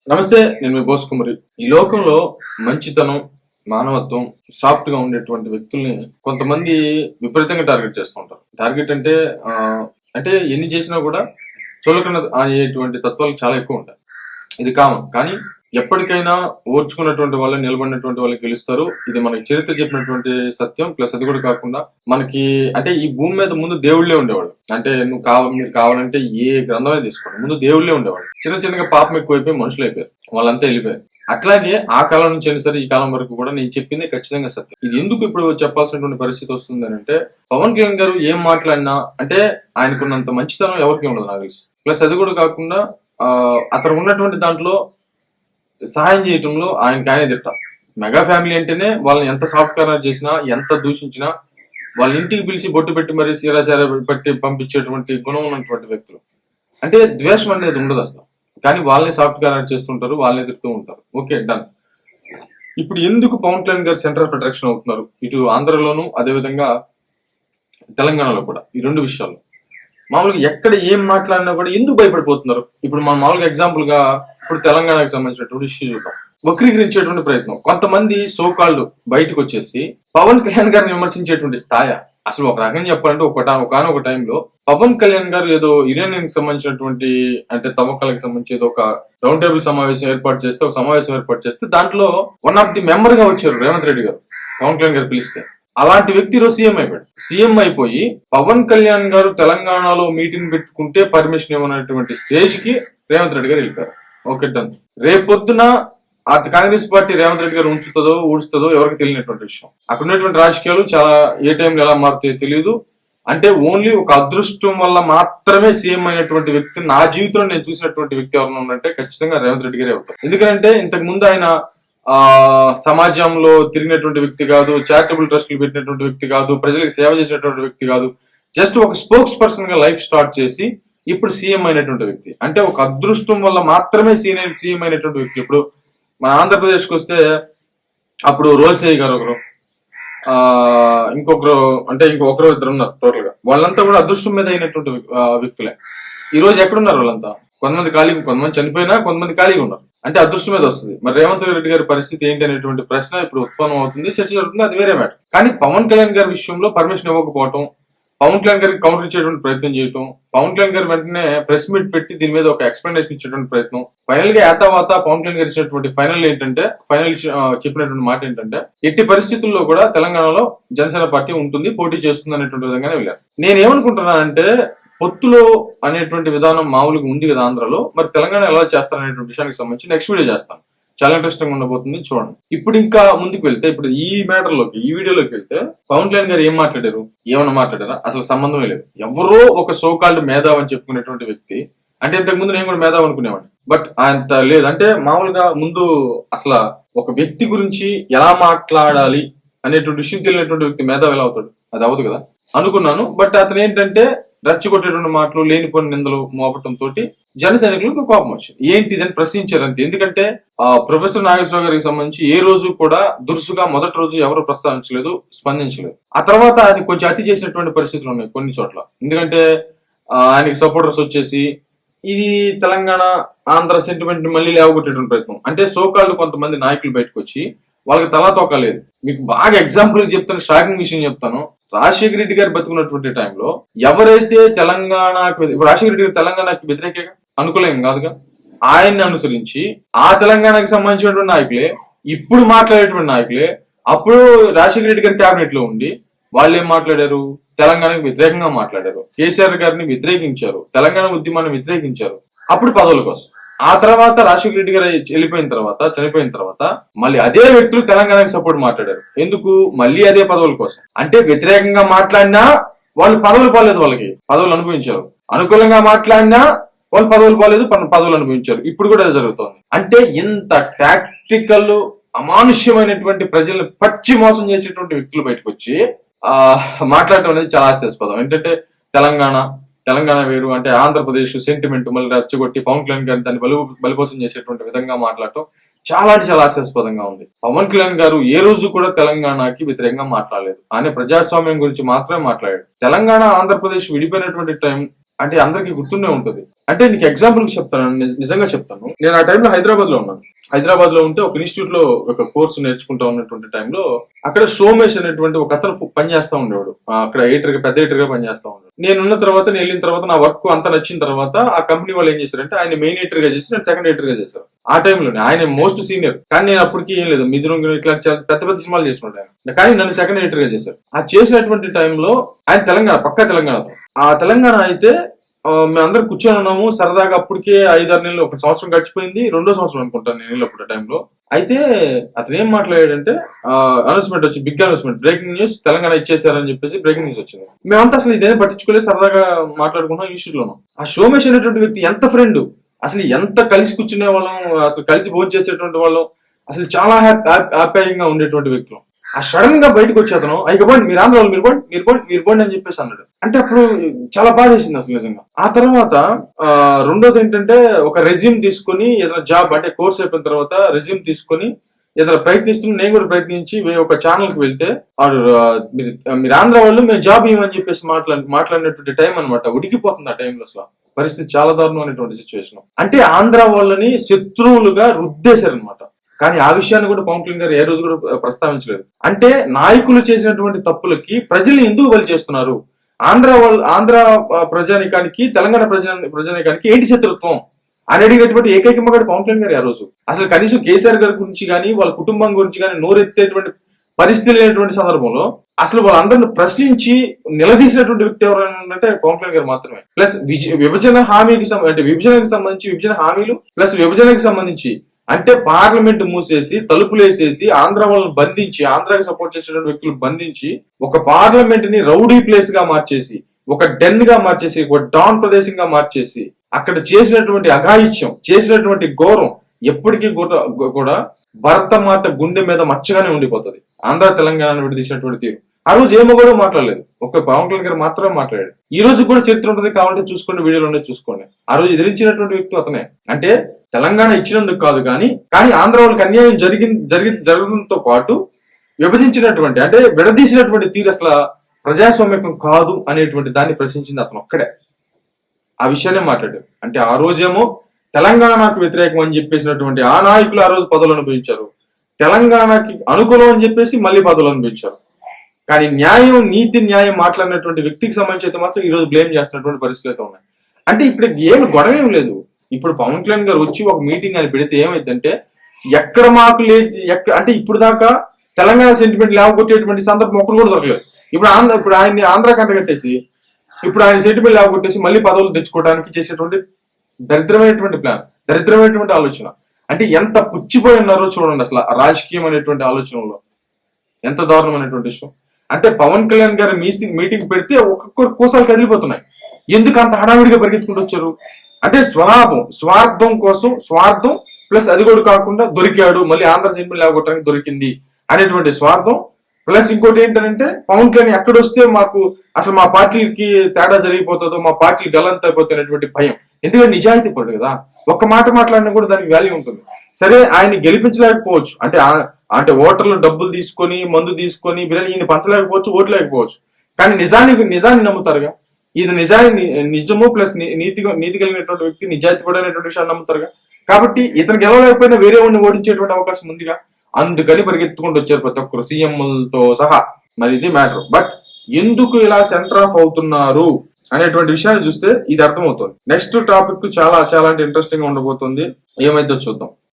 నమస్తే, నేను మీ బోస్ కుమరి. ఈ లోకంలో మంచితనం, మానవత్వం, సాఫ్ట్ గా ఉండేటువంటి వ్యక్తుల్ని కొంతమంది విపరీతంగా టార్గెట్ చేస్తూ ఉంటారు. టార్గెట్ అంటే అంటే ఎన్ని చేసినా కూడా చులకన అయ్యేటువంటి తత్వాలు చాలా ఎక్కువ ఉంటాయి. ఇది కామన్. కానీ ఎప్పటికైనా ఓర్చుకున్నటువంటి వాళ్ళు, నిలబడినటువంటి వాళ్ళు గెలుస్తారు. ఇది మనకి చరిత్ర చెప్పినటువంటి సత్యం. ప్లస్ అది కూడా కాకుండా మనకి అంటే ఈ భూమి మీద ముందు దేవుళ్లే ఉండేవాళ్ళు. అంటే మీరు కావాలంటే ఏ గ్రంథమే తీసుకోండి, ముందు దేవుళ్లే ఉండేవాళ్ళు. చిన్న చిన్నగా పాపం ఎక్కువైపోయి మనుషులు అయిపోయారు, వాళ్ళంతా వెళ్ళిపోయారు. అట్లాగే ఆ కాలం నుంచి అయినా సరే ఈ కాలం వరకు కూడా నేను చెప్పింది ఖచ్చితంగా సత్యం. ఇది ఎందుకు ఇప్పుడు చెప్పాల్సినటువంటి పరిస్థితి వస్తుంది అని అంటే, పవన్ కళ్యాణ్ గారు ఏం మాట్లాడినా అంటే ఆయనకున్నంత మంచితనం ఎవరికి ఉండదు నాకు తెలుసు. ప్లస్ అది కూడా కాకుండా అతను ఉన్నటువంటి దాంట్లో సహాయం చేయటంలో ఆయనకే తిట్టాం. మెగా ఫ్యామిలీ అంటేనే వాళ్ళని ఎంత సాఫ్ట్ కార్నర్ చేసినా, ఎంత దూషించినా వాళ్ళ ఇంటికి పిలిచి బొట్టు పెట్టి మరీ సీరా పెట్టి పంపించేటువంటి గుణం ఉన్నటువంటి వ్యక్తులు. అంటే ద్వేషం అనేది ఉండదు అసలు. కానీ వాళ్ళని సాఫ్ట్ కార్నర్ చేస్తుంటారు, వాళ్ళని ఎదురుతూ ఉంటారు. Okay, done. ఇప్పుడు ఎందుకు పవన్ కళ్యాణ్ గారు సెంటర్ ఆఫ్ అట్రాక్షన్ అవుతున్నారు ఇటు ఆంధ్రలోను, అదేవిధంగా తెలంగాణలో కూడా? ఈ రెండు విషయాలు మామూలుగా ఎక్కడ ఏం మాట్లాడినా కూడా ఎందుకు భయపడిపోతున్నారు? ఇప్పుడు మనం మామూలుగా ఎగ్జాంపుల్ గా ఇప్పుడు తెలంగాణకు సంబంధించినటువంటి ఇష్యూ చూద్దాం. వక్రీకరించేటువంటి ప్రయత్నం కొంతమంది సోకాళ్ళు బయటకు వచ్చేసి పవన్ కళ్యాణ్ గారిని విమర్శించేటువంటి స్థాయి. అసలు ఒక రకంగా చెప్పాలంటే ఒకనొక టైంలో పవన్ కళ్యాణ్ గారు ఏదో ఇరానియన్ కి సంబంధించినటువంటి అంటే తవ్వకాలకు సంబంధించి ఏదో ఒక రౌండ్ టేబుల్ సమావేశం ఏర్పాటు చేస్తే దాంట్లో వన్ ఆఫ్ ది మెంబర్ గా వచ్చారు రేవంత్ రెడ్డి గారు, పవన్ కళ్యాణ్ గారు పిలిస్తే. అలాంటి వ్యక్తి ఈరోజు సీఎం అయిపోయాడు. సీఎం అయిపోయి పవన్ కళ్యాణ్ గారు తెలంగాణలో మీటింగ్ పెట్టుకుంటే పర్మిషన్ ఇవ్వనటువంటి స్టేజ్ కి రేవంత్ రెడ్డి గారు వెళ్ళిపోయారు. Okay, done. రేపొద్దున ఆ కాంగ్రెస్ పార్టీ రేవంత్ రెడ్డి గారు ఊడుస్తుందో ఎవరికి తెలియనటువంటి విషయం. అక్కడ ఉన్నటువంటి రాజకీయాలు చాలా ఏ టైంలో ఎలా మారుతాయో తెలియదు. అంటే ఓన్లీ ఒక అదృష్టం వల్ల మాత్రమే సీఎం అయినటువంటి వ్యక్తి నా జీవితంలో నేను చూసినటువంటి వ్యక్తి ఎవరైనా ఉన్నట్టే ఖచ్చితంగా రేవంత్ రెడ్డి గారే అవుతారు. ఎందుకంటే ఇంతకు ముందు ఆయన సమాజంలో తిరిగినటువంటి వ్యక్తి కాదు, చారిటబుల్ ట్రస్టులు పెట్టినటువంటి వ్యక్తి కాదు, ప్రజలకు సేవ చేసినటువంటి వ్యక్తి కాదు. జస్ట్ ఒక స్పోక్స్ పర్సన్ గా లైఫ్ స్టార్ట్ చేసి ఇప్పుడు సీఎం అయినటువంటి వ్యక్తి. అంటే ఒక అదృష్టం వల్ల మాత్రమే సీఎం అయినటువంటి వ్యక్తి. ఇప్పుడు మన ఆంధ్రప్రదేశ్ కి వస్తే అప్పుడు రోసయ్య గారు ఒకరు, ఇంకొకరు ఇద్దరు ఉన్నారు. టోటల్ గా వాళ్ళంతా కూడా అదృష్టం మీద అయినటువంటి వ్యక్తులే. ఈ రోజు ఎక్కడున్నారు వాళ్ళంతా? కొంతమంది ఖాళీగా, కొంతమంది చనిపోయినా కొంతమంది ఖాళీగా ఉన్నారు. అంటే అదృష్టం మీద వస్తుంది. మరి రేవంత్ రెడ్డి గారి పరిస్థితి ఏంటి అనేటువంటి ప్రశ్న ఇప్పుడు ఉత్పన్నం అవుతుంది, చర్చ జరుగుతుంది. అది వేరే మ్యాటర్. కానీ పవన్ కళ్యాణ్ గారి విషయంలో పర్మిషన్ ఇవ్వకపోవటం, పవన్ కళ్యాణ్ గారికి కౌంటర్ ఇచ్చేటువంటి ప్రయత్నం చేయటం, పవన్ కళ్యాణ్ గారు వెంటనే ప్రెస్ మీట్ పెట్టి దీని మీద ఒక ఎక్స్ప్లెనేషన్ ఇచ్చేటువంటి ప్రయత్నం, ఫైనల్ గా ఏతావాత పవన్ కళ్యాణ్ గారు ఇచ్చినటువంటి ఫైనల్ చెప్పినటువంటి మాట ఏంటంటే ఎట్టి పరిస్థితుల్లో కూడా తెలంగాణలో జనసేన పార్టీ ఉంటుంది, పోటీ చేస్తుంది అనేటువంటి విధంగానే వెళ్ళారు. నేనేమనుకుంటున్నానంటే పొత్తులో అనేటువంటి విధానం మామూలుగా ఉంది కదా ఆంధ్రలో, మరి తెలంగాణ ఎలా చేస్తారనేటువంటి విషయానికి సంబంధించి నెక్స్ట్ వీడియో చేస్తాను. చాలా ఇంట్రెస్టింగ్ ఉండబోతుంది, చూడండి. ఇప్పుడు ఇంకా ముందుకు వెళ్తే, ఇప్పుడు ఈ వీడియోలోకి వెళ్తే పవన్ కళ్యాణ్ గారు ఏం మాట్లాడారు? ఏమన్నా మాట్లాడారా? అసలు సంబంధమే లేదు. ఎవరో ఒక సోకాల్డ్ మేధావ్ అని చెప్పుకునేటువంటి వ్యక్తి. అంటే ఇంతకు ముందు నేను కూడా మేధావ్ అనుకునేవాడిని, బట్ అంత లేదు. అంటే మామూలుగా ముందు అసలు ఒక వ్యక్తి గురించి ఎలా మాట్లాడాలి అనేటువంటి విషయం తెలియనటువంటి వ్యక్తి మేధావ్ ఎలా అవుతాడు? అది అవ్వదు కదా అనుకున్నాను. బట్ అతను ఏంటంటే రెచ్చగొట్టేటువంటి మాటలు, లేనిపోయిన నిందలు మోపటం తోటి జన సైనికులకు కోపం వచ్చింది. ఏంటి ఇదని ప్రశ్నించారు అంతే. ఎందుకంటే ప్రొఫెసర్ నాగేశ్వరరావు గారికి సంబంధించి ఏ రోజు కూడా దురుసుగా మొదటి రోజు ఎవరు ప్రస్తావించలేదు, స్పందించలేదు. ఆ తర్వాత అది కొంచెం అతి చేసినటువంటి పరిస్థితులు ఉన్నాయి కొన్ని చోట్ల. ఎందుకంటే ఆయనకి సపోర్టర్స్ వచ్చేసి ఇది తెలంగాణ ఆంధ్ర సెంటిమెంట్ మళ్ళీ లేవగొట్టేటువంటి ప్రయత్నం. అంటే సోకాళ్ళు కొంతమంది నాయకులు బయటకు వచ్చి వాళ్ళకి తలా తోక లేదు. మీకు బాగా ఎగ్జాంపుల్ చెప్తాను, షాకింగ్ విషయం చెప్తాను. రాజశేఖర రెడ్డి గారు బతుకున్నటువంటి టైంలో ఎవరైతే తెలంగాణకు, ఇప్పుడు రాజశేఖర రెడ్డి గారు తెలంగాణకి వ్యతిరేకంగా అనుకూలం కాదుగా, ఆయన్ని అనుసరించి ఆ తెలంగాణకు సంబంధించినటువంటి నాయకులే ఇప్పుడు మాట్లాడేటువంటి నాయకులే అప్పుడు రాజశేఖర రెడ్డి గారి క్యాబినెట్ లో ఉండి వాళ్ళు ఏం మాట్లాడారు? తెలంగాణకు వ్యతిరేకంగా మాట్లాడారు. కేసీఆర్ గారిని వ్యతిరేకించారు, తెలంగాణ ఉద్యమాన్ని వ్యతిరేకించారు. అప్పుడు పదవుల కోసం. ఆ తర్వాత రాజశేఖర రెడ్డి గారు చనిపోయిన తర్వాత మళ్ళీ అదే వ్యక్తులు తెలంగాణకు సపోర్ట్ మాట్లాడారు. ఎందుకు? మళ్ళీ అదే పదవుల కోసం. అంటే వ్యతిరేకంగా మాట్లాడినా వాళ్ళు పదవులు పోలేదు, వాళ్ళకి పదవులు అనుభవించారు. అనుకూలంగా మాట్లాడినా వాళ్ళు పదవులు పోలేదు, పదవులు అనుభవించారు. ఇప్పుడు కూడా అది జరుగుతోంది. అంటే ఇంత టాక్టికల్ అమానుష్యమైనటువంటి ప్రజల్ని పచ్చి మోసం చేసేటువంటి వ్యక్తులు బయటకు వచ్చి మాట్లాడటం అనేది చాలా హాస్యాస్పదం. ఏంటంటే తెలంగాణ వేరు, అంటే ఆంధ్రప్రదేశ్ సెంటిమెంట్ మళ్ళీ రెచ్చగొట్టి పవన్ కళ్యాణ్ గారిని దాన్ని బలిపోసం చేసేటువంటి విధంగా మాట్లాడటం చాలా హాస్యాస్పదంగా ఉంది. పవన్ కళ్యాణ్ గారు ఏ రోజు కూడా తెలంగాణకి వ్యతిరేకంగా మాట్లాడలేదు. ఆయన ప్రజాస్వామ్యం గురించి మాత్రమే మాట్లాడాడు. తెలంగాణ ఆంధ్రప్రదేశ్ విడిపోయినటువంటి టైం అంటే అందరికీ గుర్తుండే ఉంటుంది. అంటే నీకు ఎగ్జాంపుల్ చెప్తాను, నిజంగా చెప్తాను. నేను ఆ టైంలో హైదరాబాద్ లో ఉన్నాను. హైదరాబాద్ లో ఉంటే ఒక ఇన్స్టిట్యూట్ లో ఒక కోర్సు నేర్చుకుంటా ఉన్నటువంటి టైంలో అక్కడ సోమేష్ అనేటువంటి ఒక అతను పనిచేస్తా ఉండేవాడు. అక్కడ ఎడిటర్ గా, పెద్ద ఎడిటర్ గా పనిచేస్తా ఉన్నాడు. నేను వెళ్ళిన తర్వాత నా వర్క్ అంతా నచ్చిన తర్వాత ఆ కంపెనీ వాళ్ళు ఏం చేశారంటే ఆయన మెయిన్ ఎడిటర్ గా చేసి నేను సెకండ్ ఎడిటర్ గా చేశారు. ఆ టైంలోనే ఆయన మోస్ట్ సీనియర్, కానీ నేను అప్పటికి ఏం లేదు, మిథునం ఇట్లాంటి పెద్ద పెద్ద సినిమాలు చేస్తున్నాడు ఆయన, కానీ నన్ను సెకండ్ ఎడిటర్ గా చేశారు. ఆ చేసినటువంటి టైంలో ఆయన తెలంగాణ, పక్కా తెలంగాణ. ఆ తెలంగాణ అయితే మేమందరం కూర్చొని ఉన్నాము సరదాగా. అప్పటికే 5-6 నెలలు, 1 సంవత్సరం గడిచిపోయింది, 2వ సంవత్సరం అనుకుంటాను నేను వెళ్ళినప్పుడు టైంలో. అయితే అతను ఏం మాట్లాడాడంటే అనౌన్స్మెంట్ వచ్చి, big announcement, breaking news, Telangana ఇచ్చేసారని చెప్పేసి బ్రేకింగ్ న్యూస్ వచ్చింది. మేమంతా అసలు ఇదేం పట్టించుకోలేదు, సరదాగా మాట్లాడుకుంటాం ఇన్స్టిట్యూట్ లోను. ఆ సోమేష్ అనేటువంటి వ్యక్తి ఎంత ఫ్రెండ్, అసలు ఎంత కలిసి కూర్చునే వాళ్ళం, అసలు కలిసి భోజనం చేసేటువంటి వాళ్ళం, అసలు చాలా ఆప్యాయంగా ఉండేటువంటి వ్యక్తులు. ఆ సడన్ గా బయటకు వచ్చి అతను అయిపోండి మీరు ఆంధ్ర వాళ్ళు, మీరు పోండి అని చెప్పేసి అన్నాడు. అంటే అప్పుడు చాలా బాధ వేసింది అసలు నిజంగా. ఆ తర్వాత రెండోది ఏంటంటే, ఒక రెజ్యూమ్ తీసుకుని ఏదైనా జాబ్, అంటే కోర్స్ అయిపోయిన తర్వాత రెజ్యూమ్ తీసుకుని ఏదైనా ప్రయత్నిస్తున్నా, నేను కూడా ప్రయత్నించి ఒక ఛానల్ కి వెళ్తే వాడు మీరు ఆంధ్ర వాళ్ళు, మేము జాబ్ ఇవ్వమని చెప్పేసి మాట్లాడినటువంటి టైం అనమాట. ఉడికిపోతుంది ఆ టైంలో. అసలు పరిస్థితి చాలా దారుణమైనటువంటి సిచ్యువేషన్. అంటే ఆంధ్ర వాళ్ళని శత్రువులుగా రుద్దేశారనమాట. కానీ ఆ విషయాన్ని కూడా పవన్ కళ్యాణ్ గారు ఏ రోజు కూడా ప్రస్తావించలేదు. అంటే నాయకులు చేసినటువంటి తప్పులకి ప్రజలు ఎందుకు బలి చేస్తున్నారు, ఆంధ్ర ప్రజానికానికి, తెలంగాణ ప్రజానికానికి ఏంటి శత్రుత్వం అని అడిగినటువంటి ఏకైక మగాడు పవన్ కళ్యాణ్ గారు ఆ రోజు. అసలు కనీసం కేసీఆర్ గారి గురించి కానీ, వాళ్ళ కుటుంబం గురించి కానీ నోరెత్తేటువంటి పరిస్థితి లేనటువంటి సందర్భంలో అసలు వాళ్ళందరిని ప్రశ్నించి నిలదీసినటువంటి వ్యక్తి ఎవరంటే పవన్ కళ్యాణ్ గారు మాత్రమే. ప్లస్ విభజన హామీకి అంటే విభజనకు సంబంధించి, విభజన హామీలు ప్లస్ విభజనకు సంబంధించి, అంటే పార్లమెంట్ మూసేసి తలుపులు వేసేసి ఆంధ్ర వాళ్ళని బంధించి, ఆంధ్రాకి సపోర్ట్ చేసేటువంటి వ్యక్తులు బంధించి, ఒక పార్లమెంట్ ని రౌడీ ప్లేస్ గా మార్చేసి, ఒక డెన్ గా మార్చేసి, ఒక డాన్ ప్రదేశంగా మార్చేసి, అక్కడ చేసినటువంటి అఘాయిత్యం, చేసినటువంటి ఘోరం ఎప్పటికీ కూడా భరతమాత గుండె మీద మచ్చగానే ఉండిపోతుంది. ఆంధ్ర తెలంగాణ విడదీసినటువంటి తీరు. ఆ రోజు ఏమో కూడా మాట్లాడలేదు, ఒక పవన్ కళ్యాణ్ గారు మాత్రమే మాట్లాడాడు. ఈ రోజు కూడా చరిత్ర ఉంటుంది, కావాలంటే చూసుకోండి, వీడియోలోనే చూసుకోండి. ఆ రోజు ఎదిరించినటువంటి వ్యక్తి అతనే. అంటే తెలంగాణ ఇచ్చినందుకు కాదు, కానీ ఆంధ్ర వాళ్ళకి అన్యాయం జరగడంతో పాటు విభజించినటువంటి, అంటే విడదీసినటువంటి తీరు అసలు ప్రజాస్వామ్యం కాదు అనేటువంటి దాన్ని ప్రశ్నించింది అతను ఒక్కడే. ఆ విషయాన్ని మాట్లాడారు. అంటే ఆ రోజేమో తెలంగాణకు వ్యతిరేకం అని చెప్పేసినటువంటి ఆ నాయకులు ఆ రోజు పదవులు అనుభవించారు, తెలంగాణకి అనుకూలం అని చెప్పేసి మళ్ళీ పదవులు అనుభవించారు. కానీ న్యాయం మాట్లాడినటువంటి వ్యక్తికి సంబంధించి అయితే మాత్రం ఈ రోజు బ్లేమ్ చేస్తున్నటువంటి పరిస్థితులు అయితే ఉన్నాయి. అంటే ఇప్పుడు ఏమి గొడవ ఏం లేదు. ఇప్పుడు పవన్ కళ్యాణ్ గారు వచ్చి ఒక మీటింగ్ అని పెడితే ఏమైందంటే, ఎక్కడ మాకు అంటే ఇప్పుడు దాకా తెలంగాణ సెంటిమెంట్ లేవగొట్టేటువంటి సందర్భం ఒక్కరు కూడా దొరకలేదు. ఇప్పుడు ఆయన్ని ఆంధ్ర కంట కట్టేసి, ఇప్పుడు ఆయన సెంటిమెంట్ లేవగొట్టేసి మళ్ళీ పదవులు తెచ్చుకోవడానికి చేసేటువంటి దరిద్రమైనటువంటి ప్లాన్, దరిద్రమైనటువంటి ఆలోచన. అంటే ఎంత పుచ్చిపోయి ఉన్నారో చూడండి అసలు రాజకీయం అనేటువంటి ఆలోచనలో, ఎంత దారుణమైనటువంటి విషయం. అంటే పవన్ కళ్యాణ్ గారు మీటింగ్ పెడితే ఒక్కొక్కరు కోసాలు కదిలిపోతున్నాయి. ఎందుకు అంత హడావిడిగా పరిగెత్తుకుంటూ వచ్చారు అంటే, స్వార్థం కోసం, స్వార్థం ప్లస్ అది కూడా కాకుండా దొరికాడు, మళ్ళీ ఆంధ్ర సెంటిమెంట్ లేవగొట్టడానికి దొరికింది అనేటువంటి స్వార్థం. ప్లస్ ఇంకోటి ఏంటంటే, పవన్ కళ్యాణ్ ఎక్కడొస్తే మాకు అసలు మా పార్టీకి తేడా జరిగిపోతుందో, మా పార్టీలు గల్లంత అయిపోతున్నటువంటి భయం. ఎందుకంటే నిజాయితీ పడు కదా, ఒక్క మాట మాట్లాడినా కూడా దానికి వాల్యూ ఉంటుంది. సరే ఆయన్ని గెలిపించలేకపోవచ్చు, అంటే ఓటర్లు డబ్బులు తీసుకొని, మందు తీసుకొని ఈయన పంచలేకపోవచ్చు, ఓట్లేకపోవచ్చు, కానీ నిజాన్ని నమ్ముతారుగా. ఇది నిజము ప్లస్ నీతి కలిగినటువంటి వ్యక్తి, నిజాయితీ పడేటువంటి విషయాన్ని నమ్ముతారుగా. కాబట్టి ఇతను గెలవలేకపోయినా వేరే వాడిని ఓడించేటువంటి అవకాశం ఉందిగా. అందుకని పరిగెత్తుకుంటూ వచ్చారు ప్రతి ఒక్కరు, సీఎంలతో సహా. మరి ఇది మ్యాటర్. బట్ ఎందుకు ఇలా సెంటర్ ఆఫ్ అవుతున్నారు అనేటువంటి విషయాన్ని చూస్తే ఇది అర్థమవుతుంది. నెక్స్ట్ టాపిక్ చాలా చాలా ఇంట్రెస్టింగ్ గా ఉండబోతుంది, ఏమైందో చూద్దాం.